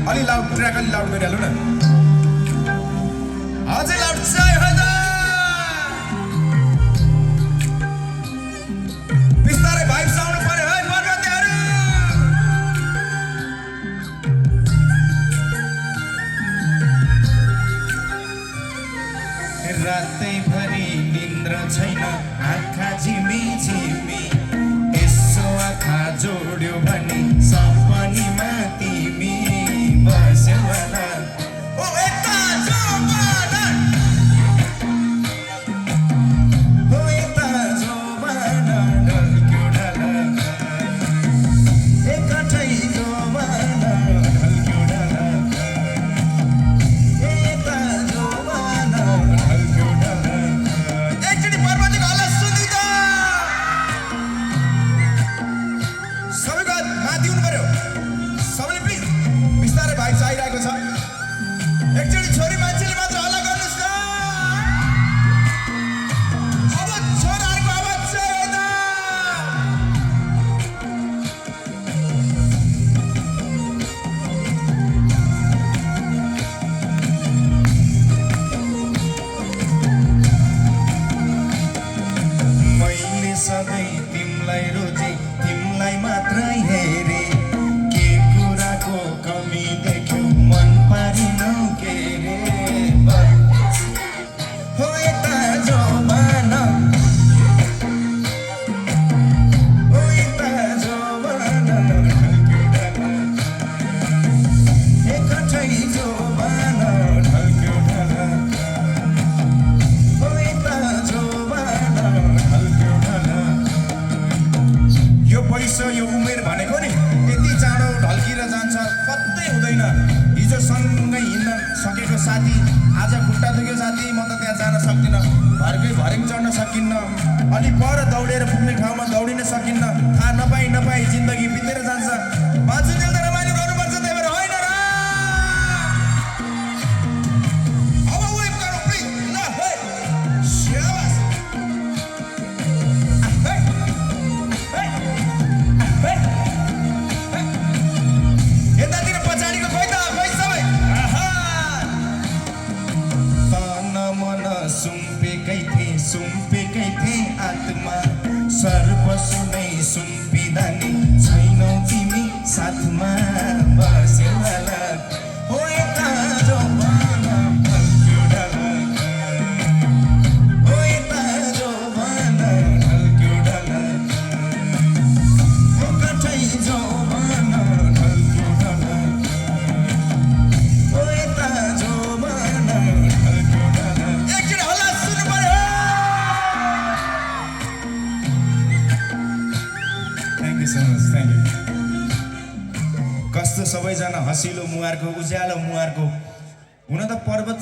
अलि loud track अलि loud गरिहालौ न अझै लाउड चाहिँ हो त बिस्तारै भाइब्स आउनु पर्यो है पर्वतेहरु रातैभरि निन्द्रा छैन आँखा झिमी झिमी यसो आँखा जोड्यो भने सपनीमा तिमी बस्यौ होला ओ यता जोबाना ओ यता जोबाना ढल्क्यो ढलका एकठै जोबाना ढल्क्यो ढलका यता जोबाना ढल्क्यो ढलका एकचोटि पर्वतको आवाज सुन्दै त सबैको माथि हुनु पर्यो सबैले प्लिज बिस्तारै भाइ चाहिरहेको छ एकचोटि छोरी मान्छेले मात्र हल्ला गर्नुस् न अब छोराहरूको आवाज चाहिँ हो त मैले सधैँ तिमीलाई रोजे तिमीलाई मात्रै हेरे के कुराको कमी देख्यौ मन पारिनौ के रे हो यता जोबाना हो यता जोबाना ढल्क्यो ढलका एकठै जोबाना ढल्क्यो ढलका हो यता जोबाना ढल्क्यो ढलका यो पैसा यो उमेर भनेको नि यति चाँडो ढल्किएर जान्छ कतै हुँदैन हिजो सँगै हिँड्न सकेको साथी आज खुट्टा दुख्यो साथी म त त्यहाँ जान सक्दिनँ घरकै भरिङ चढ्न सकिन्न अलि पर दौडेर पुग्ने ठाउँमा दौडिन सकिन्न थाहा नपाई जिन्दगी बितेर जान्छ बाँचुन्जेल त रमाइलो गर्नुपर्छ त्यही भएर होइन र अब वेभ गरौँ प्लिज ल है स्याबास यतातिर पछाडिको खोइ त खोइ सबै तन मन सुम्पेकै थिए आत्मा सर्वसुनै सुम्पिँदा नि छैनौ तिमी साथमा बस्यौ होला हो यता जोबाना ढल्क्यो ढलका हो यता जोबाना ढल्क्यो ढलका एकठै जोबाना ढल्क्यो ढलका हो यता जोबाना ढल्क्यो ढलका एकचोटि हल्ला सुन्नु पर्यो thank you so much thank you कस्तो सबैजना हँसिलो मुहारको उज्यालो मुहारको हुन त पर्वत